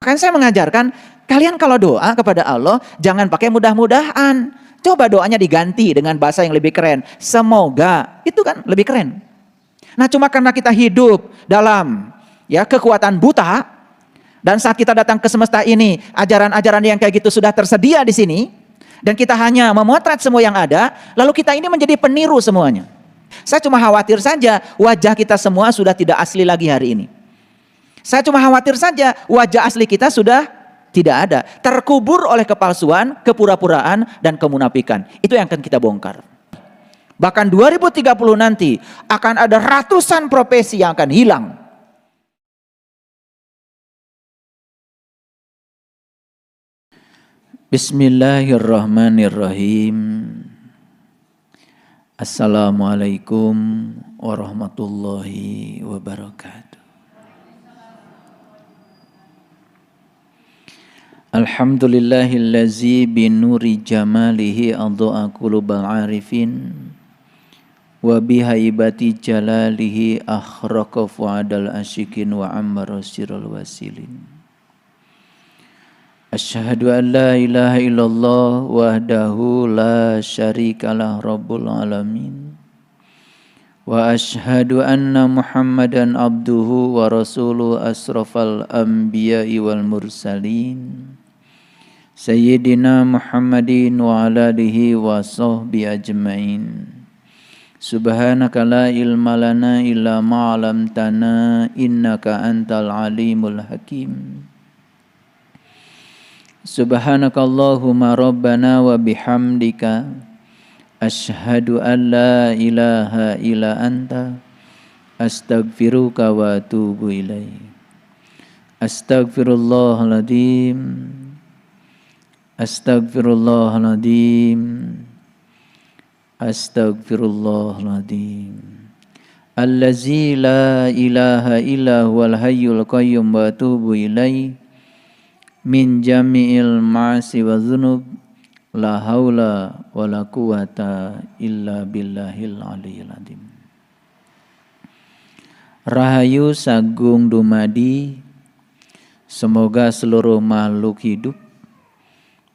Kan saya mengajarkan, kalian kalau doa kepada Allah, jangan pakai mudah-mudahan. Coba doanya diganti dengan bahasa yang lebih keren. Semoga, itu kan lebih keren. Nah cuma karena kita hidup dalam kekuatan buta, dan saat kita datang ke semesta ini, ajaran-ajaran yang kayak gitu sudah tersedia di sini, dan kita hanya memotret semua yang ada, lalu kita ini menjadi peniru semuanya. Saya cuma khawatir saja wajah kita semua sudah tidak asli lagi hari ini. Saya cuma khawatir saja wajah asli kita sudah tidak ada, terkubur oleh kepalsuan, kepura-puraan, dan kemunafikan. Itu yang akan kita bongkar. Bahkan 2030 nanti akan ada ratusan profesi yang akan hilang. Bismillahirrahmanirrahim. Assalamualaikum warahmatullahi wabarakatuh. Alhamdulillahillazi binuri jamalihi adha'a qulubal arifin wa bihaibati jalalihi akhraqa fu'adal asyikin wa ammara sirral wasilin. Asyhadu an la ilaha illallah wahdahu la syarikalah rabbul alamin. Wa asyhadu anna Muhammadan abduhu wa rasuluhu asrafal anbiya'i wal mursalin. Sayyidina Muhammadin wa ala alihi wa sahbihi ajmain. Subhanaka la ilma lana illa ma 'allamtana innaka antal alimul hakim. Subhanakallahumma rabbana wa bihamdika asyhadu an la ilaha illa anta astaghfiruka wa atubu ilaik. Astaghfirullahaladzim. Astaghfirullahaladzim. Astaghfirullahaladzim. Allazi la ilaha illa huwal hayyul qayyum wa atubu ilaih min jami'il ma'asi wa dhunub la haula wa la quwata illa billahil aliyyil azim. Rahayu sagung dumadi, semoga seluruh makhluk hidup,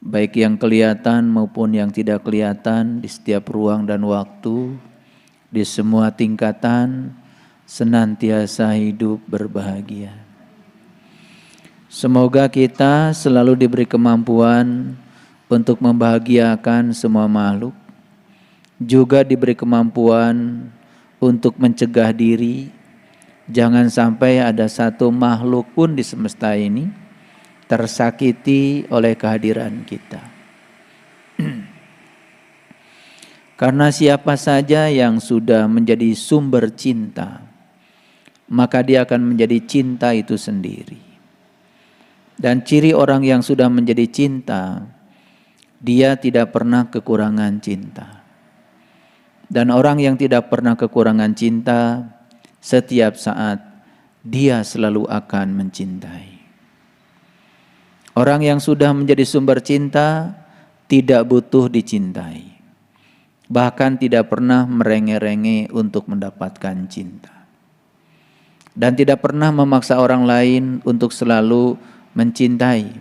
baik yang kelihatan maupun yang tidak kelihatan, di setiap ruang dan waktu, di semua tingkatan, senantiasa hidup berbahagia. Semoga kita selalu diberi kemampuan untuk membahagiakan semua makhluk, juga diberi kemampuan untuk mencegah diri, jangan sampai ada satu makhluk pun di semesta ini tersakiti oleh kehadiran kita. Karena siapa saja yang sudah menjadi sumber cinta, maka dia akan menjadi cinta itu sendiri. Dan ciri orang yang sudah menjadi cinta, dia tidak pernah kekurangan cinta. Dan orang yang tidak pernah kekurangan cinta, setiap saat dia selalu akan mencintai. Orang yang sudah menjadi sumber cinta tidak butuh dicintai. Bahkan tidak pernah merengek-rengek untuk mendapatkan cinta. Dan tidak pernah memaksa orang lain untuk selalu mencintai.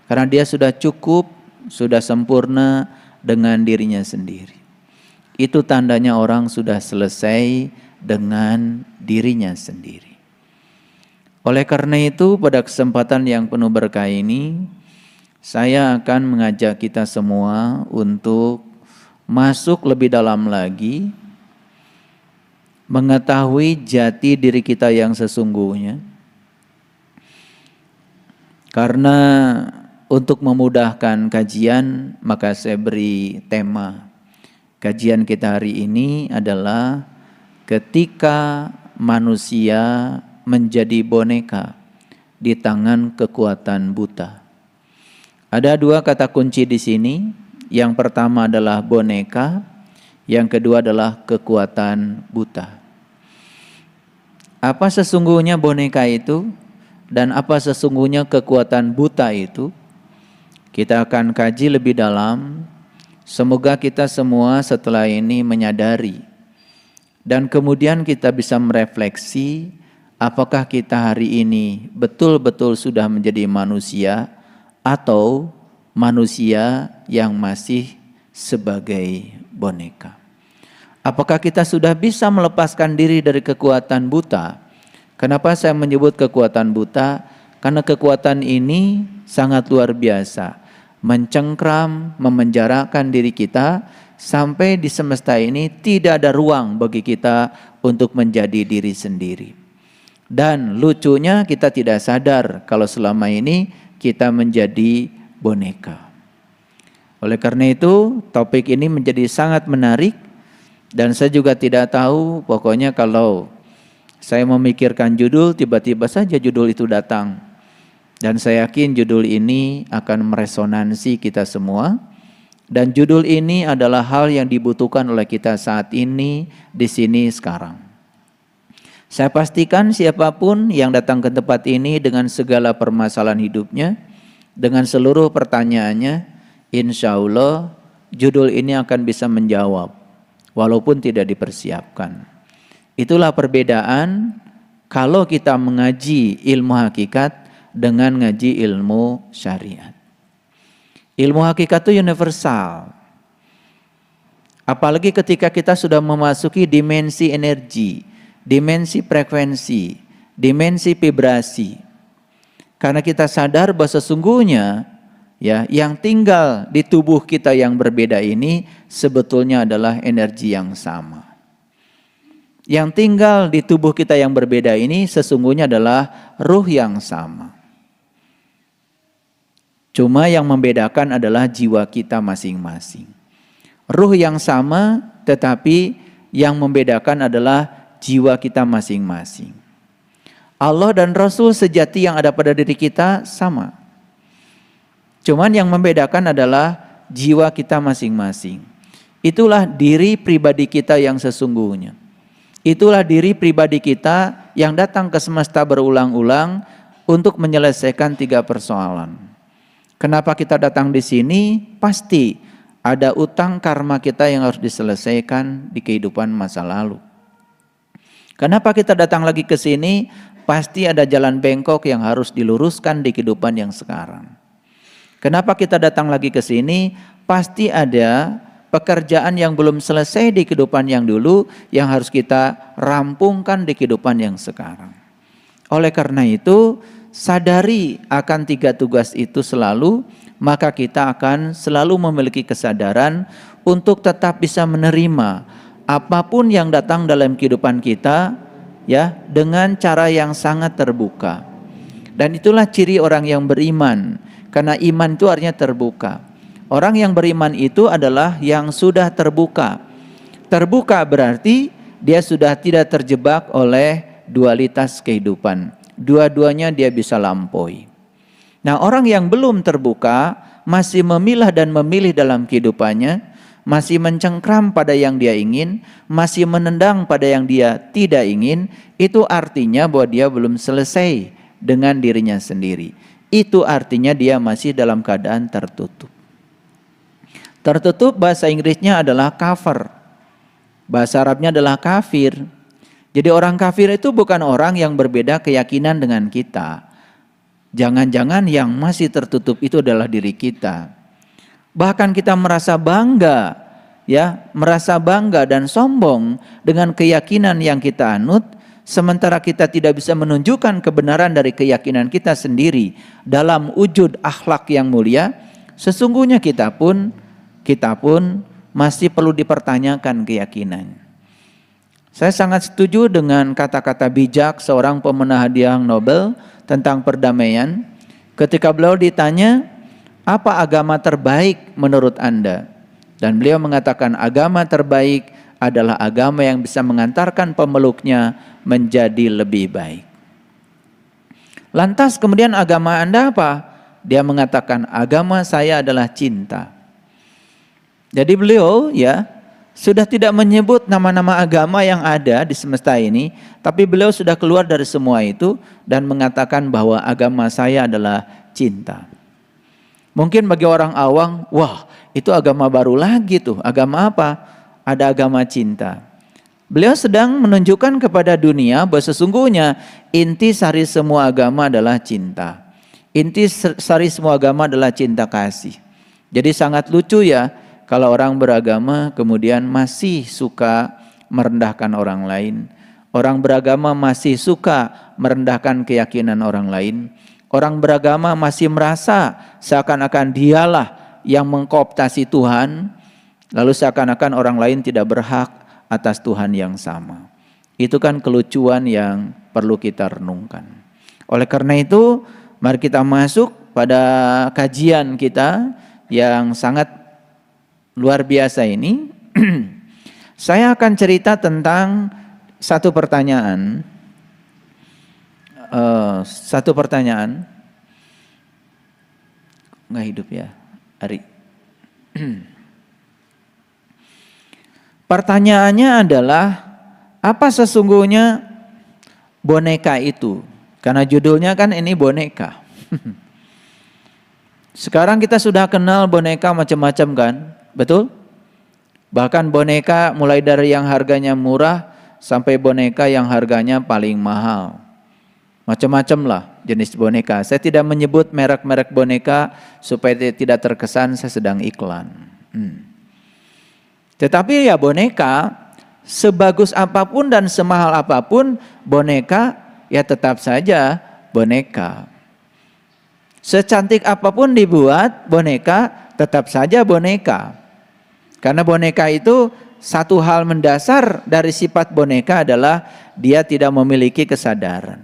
Karena dia sudah cukup, sudah sempurna dengan dirinya sendiri. Itu tandanya orang sudah selesai dengan dirinya sendiri. Oleh karena itu, pada kesempatan yang penuh berkah ini, saya akan mengajak kita semua untuk masuk lebih dalam lagi, mengetahui jati diri kita yang sesungguhnya. Karena untuk memudahkan kajian, maka saya beri tema kajian kita hari ini adalah ketika manusia menjadi boneka di tangan kekuatan buta. Ada dua kata kunci di sini. Yang pertama adalah boneka, yang kedua adalah kekuatan buta. Apa sesungguhnya boneka itu dan apa sesungguhnya kekuatan buta itu? Kita akan kaji lebih dalam. Semoga kita semua setelah ini menyadari dan kemudian kita bisa merefleksi apakah kita hari ini betul-betul sudah menjadi manusia atau manusia yang masih sebagai boneka. Apakah kita sudah bisa melepaskan diri dari kekuatan buta? Kenapa saya menyebut kekuatan buta? Karena kekuatan ini sangat luar biasa, mencengkram, memenjarakan diri kita sampai di semesta ini tidak ada ruang bagi kita untuk menjadi diri sendiri. Dan lucunya kita tidak sadar kalau selama ini kita menjadi boneka. Oleh karena itu topik ini menjadi sangat menarik, dan saya juga tidak tahu, pokoknya kalau saya memikirkan judul, tiba-tiba saja judul itu datang. Dan saya yakin judul ini akan meresonansi kita semua. Dan judul ini adalah hal yang dibutuhkan oleh kita saat ini, di sini, sekarang. Saya pastikan siapapun yang datang ke tempat ini dengan segala permasalahan hidupnya, dengan seluruh pertanyaannya, insya Allah judul ini akan bisa menjawab, walaupun tidak dipersiapkan. Itulah perbedaan kalau kita mengaji ilmu hakikat dengan ngaji ilmu syariat. Ilmu hakikat itu universal. Apalagi ketika kita sudah memasuki dimensi energi, dimensi frekuensi, dimensi vibrasi. Karena kita sadar bahwa sesungguhnya ya, yang tinggal di tubuh kita yang berbeda ini sebetulnya adalah energi yang sama. Yang tinggal di tubuh kita yang berbeda ini sesungguhnya adalah ruh yang sama. Cuma yang membedakan adalah jiwa kita masing-masing. Ruh yang sama, tetapi yang membedakan adalah jiwa kita masing-masing. Allah dan Rasul sejati yang ada pada diri kita sama. Cuman yang membedakan adalah jiwa kita masing-masing. Itulah diri pribadi kita yang sesungguhnya. Itulah diri pribadi kita yang datang ke semesta berulang-ulang untuk menyelesaikan 3 persoalan. Kenapa kita datang di sini? Pasti ada utang karma kita yang harus diselesaikan di kehidupan masa lalu. Kenapa kita datang lagi ke sini? Pasti ada jalan bengkok yang harus diluruskan di kehidupan yang sekarang. Kenapa kita datang lagi ke sini? Pasti ada pekerjaan yang belum selesai di kehidupan yang dulu yang harus kita rampungkan di kehidupan yang sekarang. Oleh karena itu, sadari akan 3 tugas itu selalu, maka kita akan selalu memiliki kesadaran untuk tetap bisa menerima apapun yang datang dalam kehidupan kita ya, dengan cara yang sangat terbuka. Dan itulah ciri orang yang beriman, karena iman itu artinya terbuka. Orang yang beriman itu adalah yang sudah terbuka. Terbuka berarti dia sudah tidak terjebak oleh dualitas kehidupan. Dua-duanya dia bisa lampaui. Nah, orang yang belum terbuka masih memilah dan memilih dalam kehidupannya, masih mencengkram pada yang dia ingin, masih menendang pada yang dia tidak ingin, itu artinya bahwa dia belum selesai dengan dirinya sendiri. Itu artinya dia masih dalam keadaan tertutup. Tertutup bahasa Inggrisnya adalah kafir. Bahasa Arabnya adalah kafir. Jadi orang kafir itu bukan orang yang berbeda keyakinan dengan kita. Jangan-jangan yang masih tertutup itu adalah diri kita. Bahkan kita merasa bangga, ya, merasa bangga dan sombong dengan keyakinan yang kita anut, sementara kita tidak bisa menunjukkan kebenaran dari keyakinan kita sendiri dalam wujud akhlak yang mulia. Sesungguhnya kita pun masih perlu dipertanyakan keyakinan. Saya sangat setuju dengan kata-kata bijak seorang pemenang hadiah Nobel tentang perdamaian. Ketika beliau ditanya, apa agama terbaik menurut Anda? Dan beliau mengatakan agama terbaik adalah agama yang bisa mengantarkan pemeluknya menjadi lebih baik. Lantas kemudian agama Anda apa? Dia mengatakan agama saya adalah cinta. Jadi beliau ya sudah tidak menyebut nama-nama agama yang ada di semesta ini, tapi beliau sudah keluar dari semua itu dan mengatakan bahwa agama saya adalah cinta. Mungkin bagi orang awam, wah itu agama baru lagi tuh, agama apa? Ada agama cinta. Beliau sedang menunjukkan kepada dunia bahwa sesungguhnya inti sari semua agama adalah cinta. Inti sari semua agama adalah cinta kasih. Jadi sangat lucu ya kalau orang beragama kemudian masih suka merendahkan orang lain. Orang beragama masih suka merendahkan keyakinan orang lain. Orang beragama masih merasa seakan-akan dialah yang mengkooptasi Tuhan. Lalu seakan-akan orang lain tidak berhak atas Tuhan yang sama. Itu kan kelucuan yang perlu kita renungkan. Oleh karena itu, mari kita masuk pada kajian kita yang sangat luar biasa ini. Saya akan cerita tentang satu pertanyaan. Nggak hidup ya, Ari. Pertanyaannya adalah, apa sesungguhnya boneka itu? Karena judulnya kan ini boneka. Sekarang kita sudah kenal boneka macam-macam kan? Betul? Bahkan boneka mulai dari yang harganya murah sampai boneka yang harganya paling mahal. Macam-macam lah jenis boneka. Saya tidak menyebut merek-merek boneka supaya tidak terkesan saya sedang iklan. Tetapi ya boneka, sebagus apapun dan semahal apapun, boneka ya tetap saja boneka. Secantik apapun dibuat boneka, tetap saja boneka. Karena boneka itu satu hal mendasar dari sifat boneka adalah dia tidak memiliki kesadaran.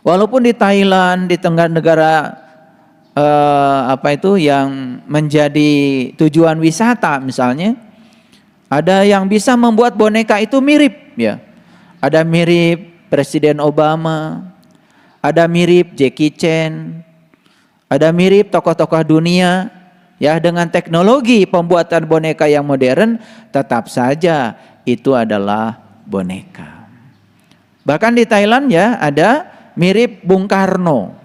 Walaupun di Thailand, di tengah negara yang menjadi tujuan wisata misalnya, ada yang bisa membuat boneka itu mirip ya. Ada mirip Presiden Obama, ada mirip Jackie Chan, ada mirip tokoh-tokoh dunia ya. Dengan teknologi pembuatan boneka yang modern, tetap saja itu adalah boneka. Bahkan di Thailand ya ada mirip Bung Karno.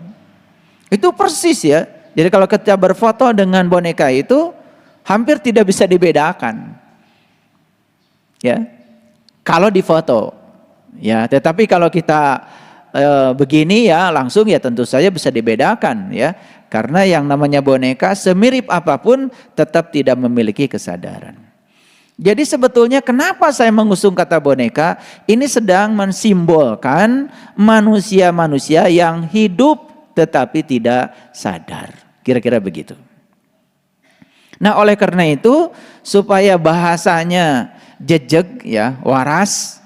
Itu persis ya. Jadi kalau kita berfoto dengan boneka itu hampir tidak bisa dibedakan. Ya. Kalau difoto. Ya, tetapi kalau kita begini ya langsung ya tentu saja bisa dibedakan ya. Karena yang namanya boneka semirip apapun tetap tidak memiliki kesadaran. Jadi sebetulnya kenapa saya mengusung kata boneka? Ini sedang mensimbolkan manusia-manusia yang hidup tetapi tidak sadar. Kira-kira begitu. Nah, oleh karena itu supaya bahasanya jejeg ya, waras,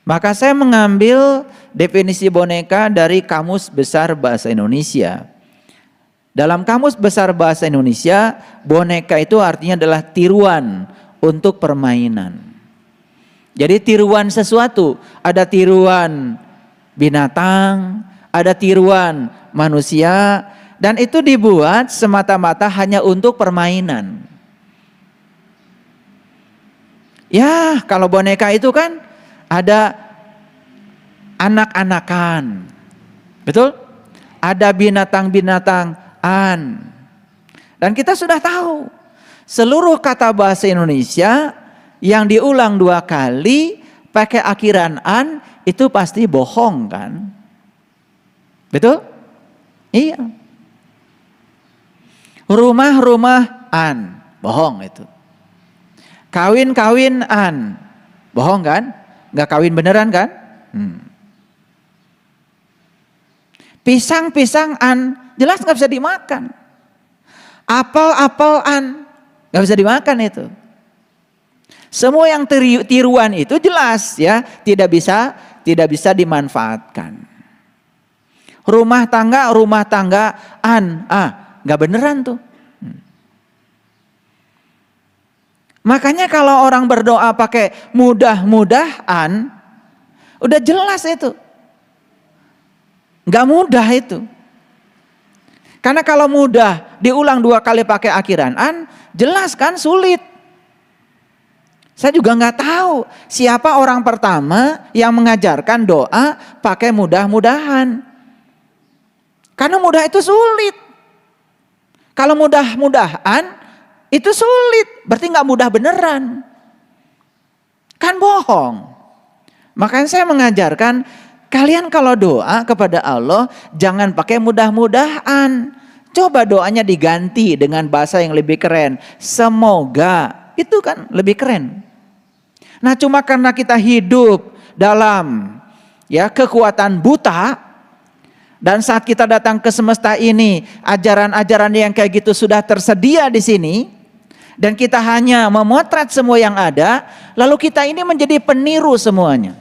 maka saya mengambil definisi boneka dari Kamus Besar Bahasa Indonesia. Dalam Kamus Besar Bahasa Indonesia, boneka itu artinya adalah tiruan untuk permainan. Jadi tiruan sesuatu, ada tiruan binatang, ada tiruan manusia, dan itu dibuat semata-mata hanya untuk permainan. Ya, kalau boneka itu kan ada anak-anakan. Betul? Ada binatang-binatangan. Dan kita sudah tahu, seluruh kata bahasa Indonesia yang diulang 2 kali pakai akhiran an itu pasti bohong kan? Betul? Iya. Rumah-rumahan, bohong itu. Kawin-kawinan, bohong kan? Nggak kawin beneran kan? Pisang-pisangan, jelas nggak bisa dimakan. Apel-apelan, nggak bisa dimakan itu. Semua yang tiruan itu jelas ya, tidak bisa dimanfaatkan. Rumah tanggaan, nggak beneran tuh. Makanya kalau orang berdoa pakai mudah-mudahan, udah jelas itu. Nggak mudah itu. Karena kalau mudah diulang 2 kali pakai akhiran an, jelas kan sulit. Saya juga nggak tahu siapa orang pertama yang mengajarkan doa pakai mudah-mudahan. Karena mudah itu sulit. Kalau mudah-mudahan itu sulit, berarti nggak mudah beneran. Kan bohong. Makanya saya mengajarkan kalian kalau doa kepada Allah jangan pakai mudah-mudahan. Coba doanya diganti dengan bahasa yang lebih keren. Semoga, itu kan lebih keren. Nah, cuma karena kita hidup dalam kekuatan buta, dan saat kita datang ke semesta ini, ajaran-ajaran yang kayak gitu sudah tersedia di sini, dan kita hanya memotret semua yang ada, lalu kita ini menjadi peniru semuanya.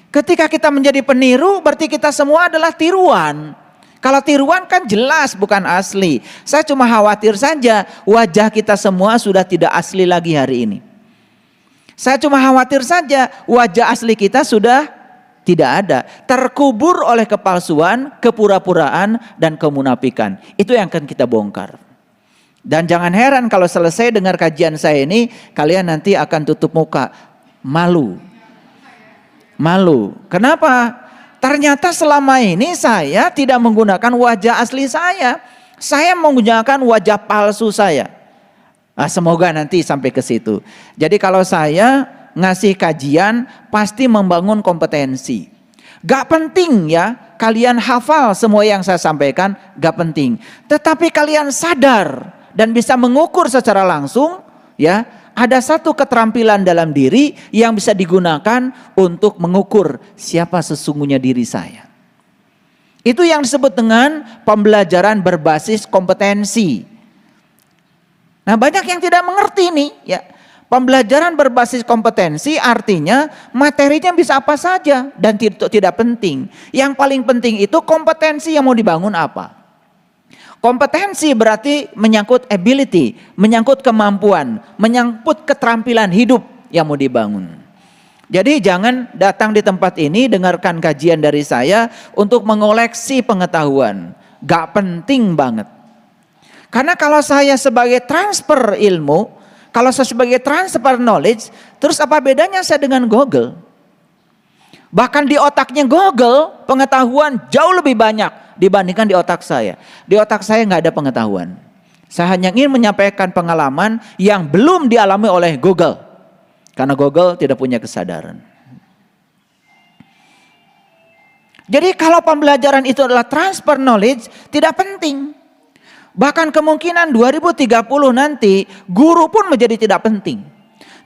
Ketika kita menjadi peniru, berarti kita semua adalah tiruan. Kalau tiruan kan jelas bukan asli. Saya cuma khawatir saja wajah kita semua sudah tidak asli lagi hari ini. Saya cuma khawatir saja wajah asli kita sudah tidak ada. Terkubur oleh kepalsuan, kepura-puraan, dan kemunafikan. Itu yang akan kita bongkar. Dan jangan heran kalau selesai dengar kajian saya ini, kalian nanti akan tutup muka. Malu. Kenapa? Ternyata selama ini saya tidak menggunakan wajah asli saya. Saya menggunakan wajah palsu saya. Nah, semoga nanti sampai ke situ. Jadi kalau saya ngasih kajian pasti membangun kompetensi. Gak penting ya kalian hafal semua yang saya sampaikan, gak penting. Tetapi kalian sadar dan bisa mengukur secara langsung ada satu keterampilan dalam diri yang bisa digunakan untuk mengukur siapa sesungguhnya diri saya. Itu yang disebut dengan pembelajaran berbasis kompetensi. Nah, banyak yang tidak mengerti nih ya. Pembelajaran berbasis kompetensi artinya materinya bisa apa saja dan tidak penting. Yang paling penting itu kompetensi yang mau dibangun apa. Kompetensi berarti menyangkut ability, menyangkut kemampuan, menyangkut keterampilan hidup yang mau dibangun. Jadi jangan datang di tempat ini dengarkan kajian dari saya untuk mengoleksi pengetahuan. Gak penting banget. Karena kalau saya sebagai transfer ilmu, kalau saya sebagai transfer knowledge, terus apa bedanya saya dengan Google? Bahkan di otaknya Google pengetahuan jauh lebih banyak dibandingkan di otak saya. Di otak saya nggak ada pengetahuan. Saya hanya ingin menyampaikan pengalaman yang belum dialami oleh Google. Karena Google tidak punya kesadaran. Jadi kalau pembelajaran itu adalah transfer knowledge, tidak penting. Bahkan kemungkinan 2030 nanti guru pun menjadi tidak penting.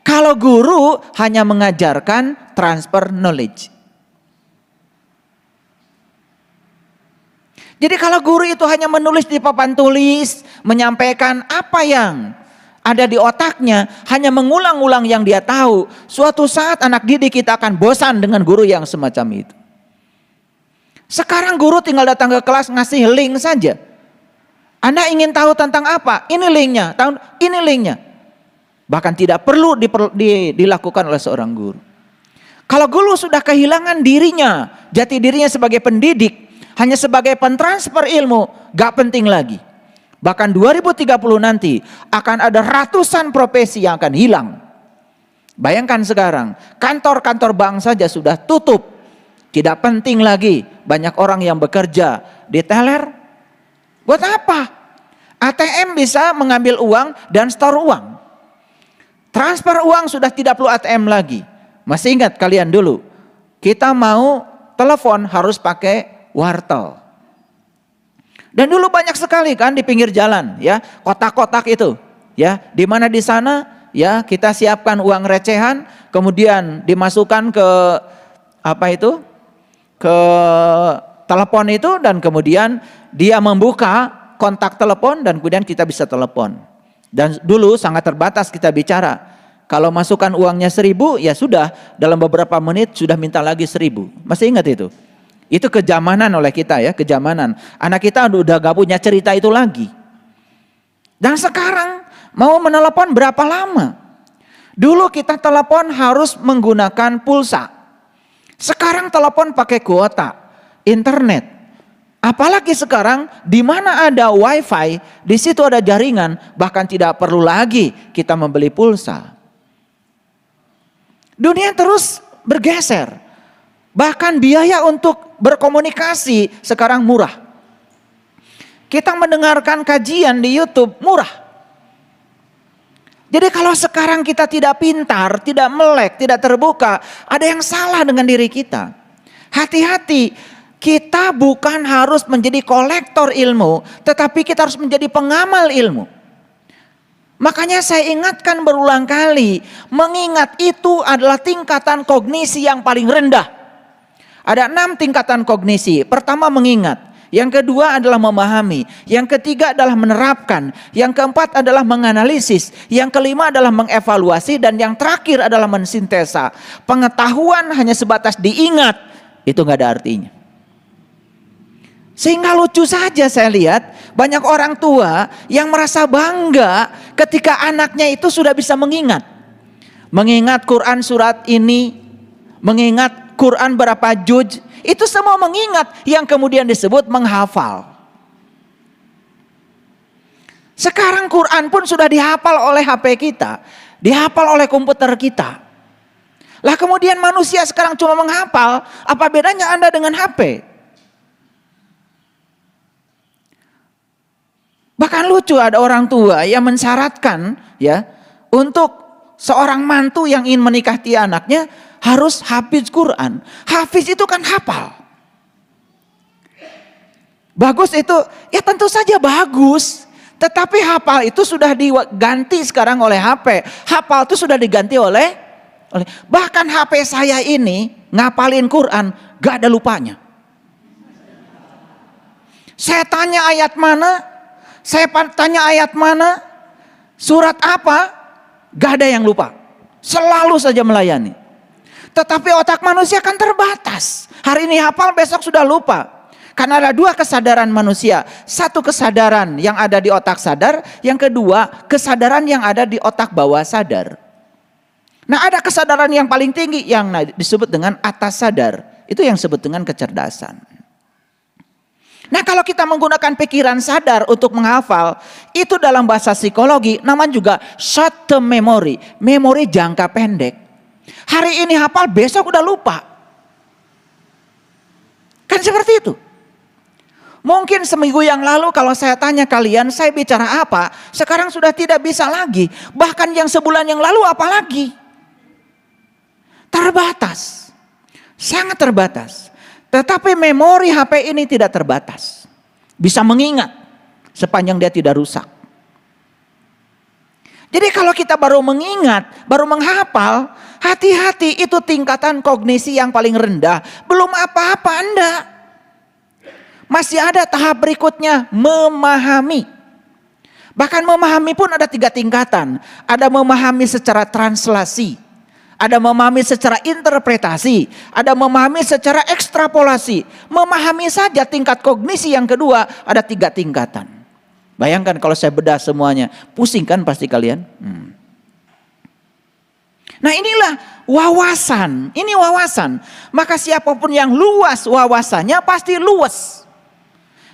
Kalau guru hanya mengajarkan transfer knowledge. Jadi kalau guru itu hanya menulis di papan tulis, menyampaikan apa yang ada di otaknya, hanya mengulang-ulang yang dia tahu, suatu saat anak didik kita akan bosan dengan guru yang semacam itu. Sekarang guru tinggal datang ke kelas ngasih link saja. Anda ingin tahu tentang apa? Ini linknya, ini linknya. Bahkan tidak perlu dilakukan oleh seorang guru. Kalau guru sudah kehilangan dirinya, jati dirinya sebagai pendidik, hanya sebagai pentransfer ilmu, gak penting lagi. Bahkan 2030 nanti akan ada ratusan profesi yang akan hilang. Bayangkan sekarang, kantor-kantor bank saja sudah tutup. Tidak penting lagi banyak orang yang bekerja di teller. Buat apa? ATM bisa mengambil uang dan store uang. Transfer uang sudah tidak perlu ATM lagi. Masih ingat kalian dulu, kita mau telepon harus pakai wartel. Dan dulu banyak sekali kan di pinggir jalan ya, kotak-kotak itu ya, di mana di sana ya kita siapkan uang recehan, kemudian dimasukkan ke ke telepon itu, dan kemudian dia membuka kontak telepon dan kemudian kita bisa telepon. Dan dulu sangat terbatas kita bicara. Kalau masukkan uangnya 1.000 ya sudah, dalam beberapa menit sudah minta lagi 1.000. Masih ingat itu? Itu kejamanan oleh kita ya, kejamanan. Anak kita udah gak punya cerita itu lagi. Dan sekarang mau menelepon berapa lama? Dulu kita telepon harus menggunakan pulsa. Sekarang telepon pakai kuota, internet. Apalagi sekarang di mana ada wifi, di situ ada jaringan, bahkan tidak perlu lagi kita membeli pulsa. Dunia terus bergeser. Bahkan biaya untuk berkomunikasi sekarang murah. Kita mendengarkan kajian di YouTube murah. Jadi kalau sekarang kita tidak pintar, tidak melek, tidak terbuka, ada yang salah dengan diri kita. Hati-hati, kita bukan harus menjadi kolektor ilmu, tetapi kita harus menjadi pengamal ilmu. Makanya saya ingatkan berulang kali, mengingat itu adalah tingkatan kognisi yang paling rendah. Ada 6 tingkatan kognisi. Pertama mengingat. Yang kedua adalah memahami. Yang ketiga adalah menerapkan. Yang keempat adalah menganalisis. Yang kelima adalah mengevaluasi. Dan yang terakhir adalah mensintesa. Pengetahuan hanya sebatas diingat. Itu gak ada artinya. Sehingga lucu saja saya lihat. Banyak orang tua yang merasa bangga ketika anaknya itu sudah bisa mengingat. Mengingat Quran surat ini. Mengingat Quran berapa juz. Itu semua mengingat, yang kemudian disebut menghafal. Sekarang Quran pun sudah dihafal oleh HP kita, dihafal oleh komputer kita. Lah kemudian manusia sekarang cuma menghafal, apa bedanya Anda dengan HP? Bahkan lucu, ada orang tua yang mensyaratkan ya untuk seorang mantu yang ingin menikahi anaknya harus hafiz Quran. Hafiz itu kan hafal. Bagus itu, ya tentu saja bagus. Tetapi hafal itu sudah diganti sekarang oleh HP. Hafal itu sudah diganti oleh bahkan HP saya ini ngapalin Quran gak ada lupanya. Saya tanya ayat mana, saya tanya ayat mana, surat apa, gak ada yang lupa. Selalu saja melayani. Tetapi otak manusia kan terbatas. Hari ini hafal, besok sudah lupa. Karena ada 2 kesadaran manusia. Satu kesadaran yang ada di otak sadar. Yang kedua kesadaran yang ada di otak bawah sadar. Nah ada kesadaran yang paling tinggi yang disebut dengan atas sadar. Itu yang disebut dengan kecerdasan. Nah kalau kita menggunakan pikiran sadar untuk menghafal. Itu dalam bahasa psikologi namanya juga short term memory. Memori jangka pendek. Hari ini hafal, besok udah lupa. Kan seperti itu. Mungkin seminggu yang lalu kalau saya tanya kalian, saya bicara apa, sekarang sudah tidak bisa lagi. Bahkan yang sebulan yang lalu apalagi. Terbatas. Sangat terbatas. Tetapi memori HP ini tidak terbatas. Bisa mengingat sepanjang dia tidak rusak. Jadi kalau kita baru mengingat, baru menghafal, hati-hati, itu tingkatan kognisi yang paling rendah. Belum apa-apa Anda. Masih ada tahap berikutnya, memahami. Bahkan memahami pun ada 3 tingkatan. Ada memahami secara translasi. Ada memahami secara interpretasi. Ada memahami secara ekstrapolasi. Memahami saja tingkat kognisi yang kedua ada 3 tingkatan. Bayangkan kalau saya bedah semuanya, pusing kan pasti kalian? Nah inilah wawasan, ini wawasan. Maka siapapun yang luas wawasannya pasti luas.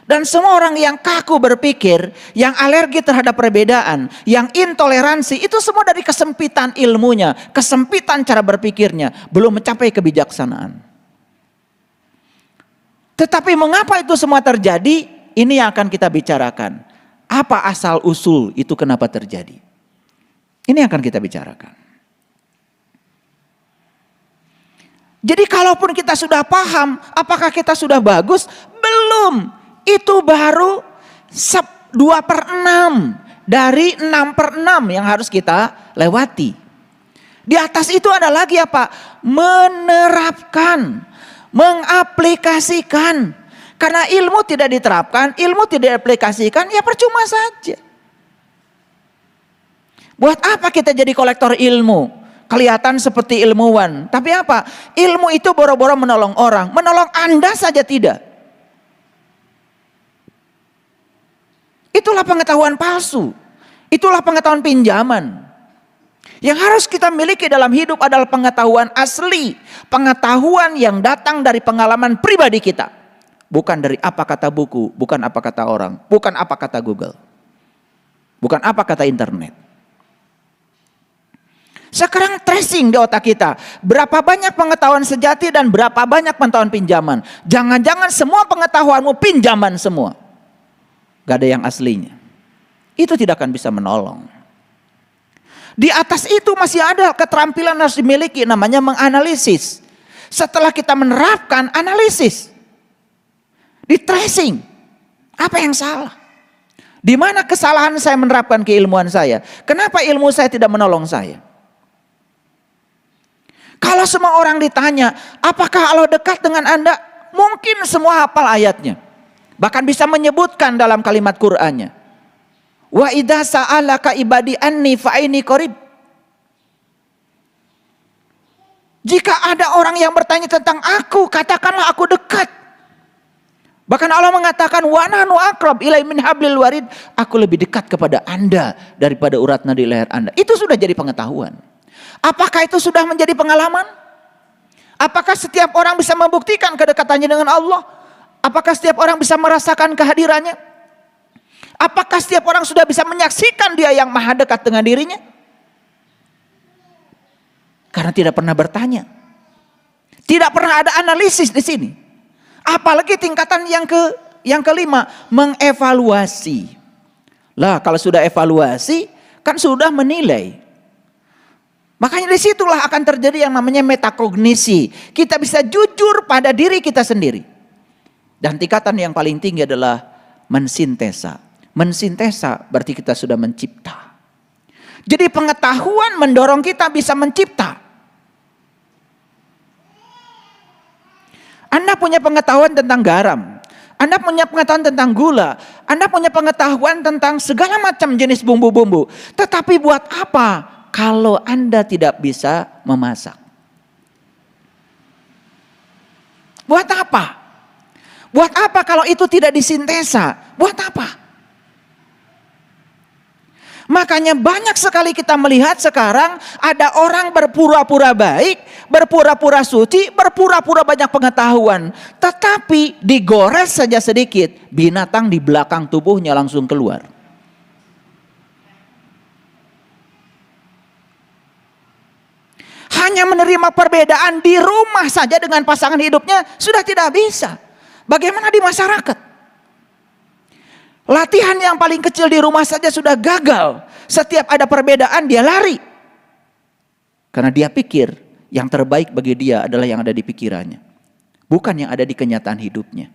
Dan semua orang yang kaku berpikir, yang alergi terhadap perbedaan, yang intoleransi, itu semua dari kesempitan ilmunya, kesempitan cara berpikirnya, belum mencapai kebijaksanaan. Tetapi mengapa itu semua terjadi? Ini yang akan kita bicarakan. Apa asal usul itu kenapa terjadi? Ini yang akan kita bicarakan. Jadi kalaupun kita sudah paham, apakah kita sudah bagus? Belum. Itu baru 2/6 dari 6/6 yang harus kita lewati. Di atas itu ada lagi apa? Menerapkan, mengaplikasikan. Karena ilmu tidak diterapkan, ilmu tidak diaplikasikan, ya percuma saja. Buat apa kita jadi kolektor ilmu? Kelihatan seperti ilmuwan. Tapi apa? Ilmu itu boro-boro menolong orang. Menolong Anda saja tidak. Itulah pengetahuan palsu. Itulah pengetahuan pinjaman. Yang harus kita miliki dalam hidup adalah pengetahuan asli. Pengetahuan yang datang dari pengalaman pribadi kita. Bukan dari apa kata buku, bukan apa kata orang, bukan apa kata Google. Bukan apa kata internet. Sekarang tracing di otak kita. Berapa banyak pengetahuan sejati dan berapa banyak pengetahuan pinjaman. Jangan-jangan semua pengetahuanmu pinjaman semua. Gak ada yang aslinya. Itu tidak akan bisa menolong. Di atas itu masih ada keterampilan harus dimiliki, namanya menganalisis. Setelah kita menerapkan analisis, di tracing, apa yang salah? Di mana kesalahan saya menerapkan keilmuan saya? Kenapa ilmu saya tidak menolong saya? Kalau semua orang ditanya, apakah Allah dekat dengan Anda? Mungkin semua hafal ayatnya. Bahkan bisa menyebutkan dalam kalimat Qur'annya. Wa idza sa'alaka ibadi anni fa inni qarib. Jika ada orang yang bertanya tentang aku, katakanlah aku dekat. Bahkan Allah mengatakan wa nahnu aqrab ilai min hablil warid. Aku lebih dekat kepada Anda daripada urat nadi leher Anda. Itu sudah jadi pengetahuan. Apakah itu sudah menjadi pengalaman? Apakah setiap orang bisa membuktikan kedekatannya dengan Allah? Apakah setiap orang bisa merasakan kehadirannya? Apakah setiap orang sudah bisa menyaksikan dia yang maha dekat dengan dirinya? Karena tidak pernah bertanya. Tidak pernah ada analisis di sini. Apalagi tingkatan yang kelima, mengevaluasi. Lah kalau sudah evaluasi, kan sudah menilai. Makanya disitulah akan terjadi yang namanya metakognisi. Kita bisa jujur pada diri kita sendiri. Dan tingkatan yang paling tinggi adalah mensintesa. Mensintesa berarti kita sudah mencipta. Jadi pengetahuan mendorong kita bisa mencipta. Anda punya pengetahuan tentang garam. Anda punya pengetahuan tentang gula. Anda punya pengetahuan tentang segala macam jenis bumbu-bumbu. Tetapi buat apa kalau Anda tidak bisa memasak? Buat apa? Buat apa kalau itu tidak disintesa? Buat apa? Makanya banyak sekali kita melihat sekarang ada orang berpura-pura baik, berpura-pura suci, berpura-pura banyak pengetahuan. Tetapi digores saja sedikit, binatang di belakang tubuhnya langsung keluar. Hanya menerima perbedaan di rumah saja dengan pasangan hidupnya sudah tidak bisa. Bagaimana di masyarakat? Latihan yang paling kecil di rumah saja sudah gagal. Setiap ada perbedaan dia lari. Karena dia pikir yang terbaik bagi dia adalah yang ada di pikirannya. Bukan yang ada di kenyataan hidupnya.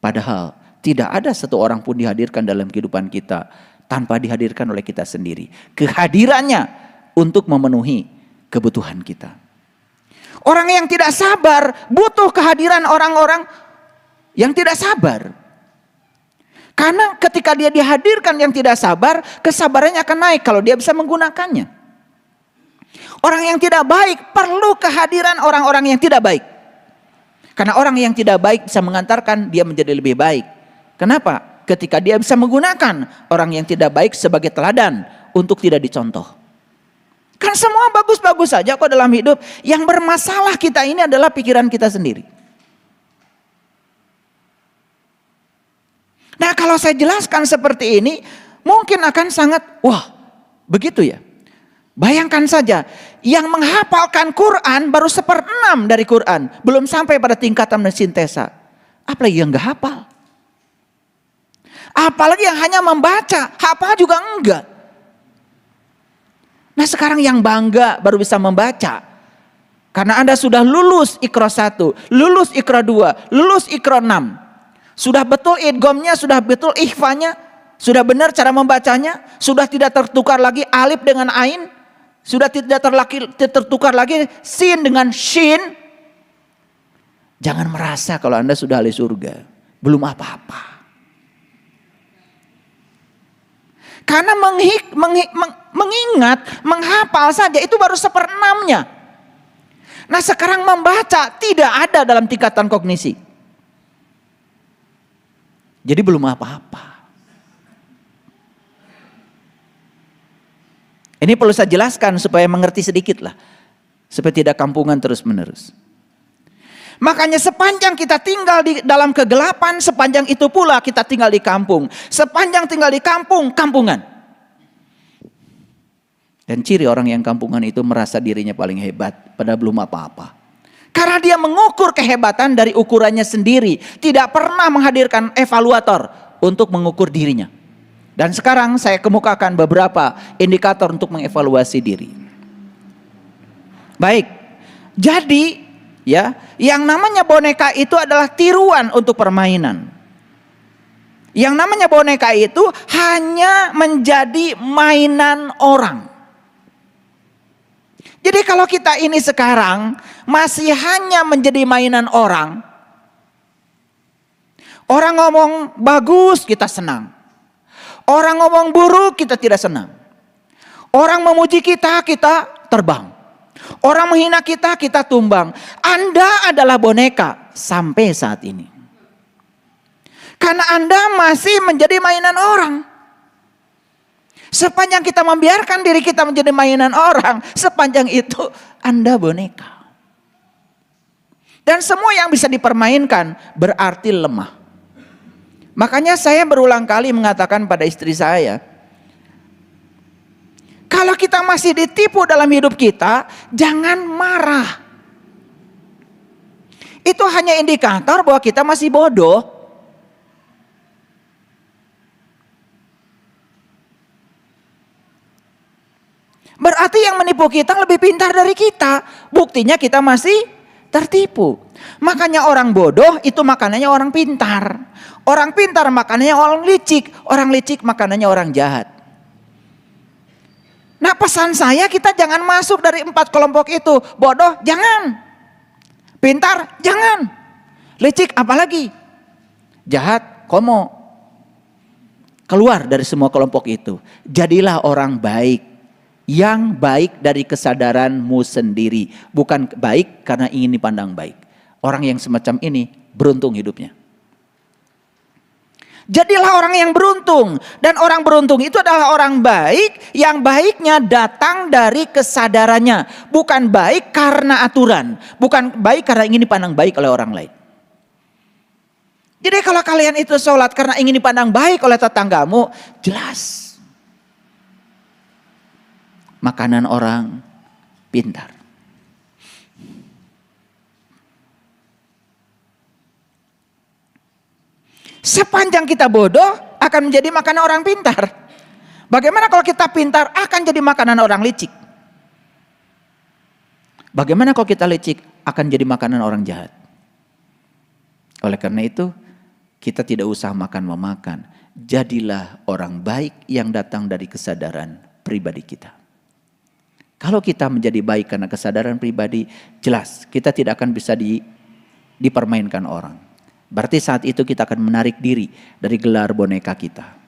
Padahal tidak ada satu orang pun dihadirkan dalam kehidupan kita tanpa dihadirkan oleh kita sendiri. Kehadirannya untuk memenuhi kebutuhan kita. Orang yang tidak sabar butuh kehadiran orang-orang yang tidak sabar. Karena ketika dia dihadirkan yang tidak sabar, kesabarannya akan naik kalau dia bisa menggunakannya. Orang yang tidak baik perlu kehadiran orang-orang yang tidak baik. Karena orang yang tidak baik bisa mengantarkan dia menjadi lebih baik. Kenapa? Ketika dia bisa menggunakan orang yang tidak baik sebagai teladan untuk tidak dicontoh. Kan semua bagus-bagus saja kok dalam hidup. Yang bermasalah kita ini adalah pikiran kita sendiri. Nah kalau saya jelaskan seperti ini, mungkin akan sangat, wah begitu ya. Bayangkan saja, yang menghafalkan Quran baru 1/6 dari Quran. Belum sampai pada tingkatan mensintesa. Apalagi yang gak hafal. Apalagi yang hanya membaca, hafal juga enggak. Nah sekarang yang bangga baru bisa membaca. Karena Anda sudah lulus Iqra 1, lulus Iqra 2, lulus Iqra 6. Sudah betul idghamnya, sudah betul ikhfanya, sudah benar cara membacanya, sudah tidak tertukar lagi alif dengan ain, sudah tidak tertukar lagi sin dengan shin. Jangan merasa kalau Anda sudah ahli surga, belum apa-apa. Karena mengingat, menghafal saja itu baru 1/6-nya. Nah sekarang membaca tidak ada dalam tingkatan kognisi. Jadi belum apa-apa. Ini perlu saya jelaskan supaya mengerti sedikit lah. Supaya tidak kampungan terus menerus. Makanya sepanjang kita tinggal di dalam kegelapan, sepanjang itu pula kita tinggal di kampung. Sepanjang tinggal di kampung, kampungan. Dan ciri orang yang kampungan itu merasa dirinya paling hebat, padahal belum apa-apa. Karena dia mengukur kehebatan dari ukurannya sendiri. Tidak pernah menghadirkan evaluator untuk mengukur dirinya. Dan sekarang saya kemukakan beberapa indikator untuk mengevaluasi diri. Baik, jadi ya, yang namanya boneka itu adalah tiruan untuk permainan. Yang namanya boneka itu hanya menjadi mainan orang. Jadi kalau kita ini sekarang masih hanya menjadi mainan orang, orang ngomong bagus kita senang, orang ngomong buruk kita tidak senang, orang memuji kita, kita terbang, orang menghina kita, kita tumbang. Anda adalah boneka sampai saat ini. Karena Anda masih menjadi mainan orang. Sepanjang kita membiarkan diri kita menjadi mainan orang, sepanjang itu Anda boneka. Dan semua yang bisa dipermainkan berarti lemah. Makanya saya berulang kali mengatakan pada istri saya, kalau kita masih ditipu dalam hidup kita, jangan marah. Itu hanya indikator bahwa kita masih bodoh. Berarti yang menipu kita lebih pintar dari kita. Buktinya kita masih tertipu. Makanya orang bodoh itu makanannya orang pintar. Orang pintar makanannya orang licik. Orang licik makanannya orang jahat. Nah, pesan saya, kita jangan masuk dari 4 kelompok itu. Bodoh jangan. Pintar jangan. Licik apalagi. Jahat komo. Keluar dari semua kelompok itu. Jadilah orang baik. Yang baik dari kesadaranmu sendiri. Bukan baik karena ingin dipandang baik. Orang yang semacam ini beruntung hidupnya. Jadilah orang yang beruntung. Dan orang beruntung itu adalah orang baik. Yang baiknya datang dari kesadarannya. Bukan baik karena aturan. Bukan baik karena ingin dipandang baik oleh orang lain. Jadi kalau kalian itu sholat karena ingin dipandang baik oleh tetanggamu, jelas makanan orang pintar. Sepanjang kita bodoh akan menjadi makanan orang pintar. Bagaimana kalau kita pintar akan jadi makanan orang licik? Bagaimana kalau kita licik akan jadi makanan orang jahat? Oleh karena itu kita tidak usah makan-memakan. Jadilah orang baik yang datang dari kesadaran pribadi kita. Kalau kita menjadi baik karena kesadaran pribadi, jelas kita tidak akan bisa dipermainkan orang. Berarti saat itu kita akan menarik diri dari gelar boneka kita.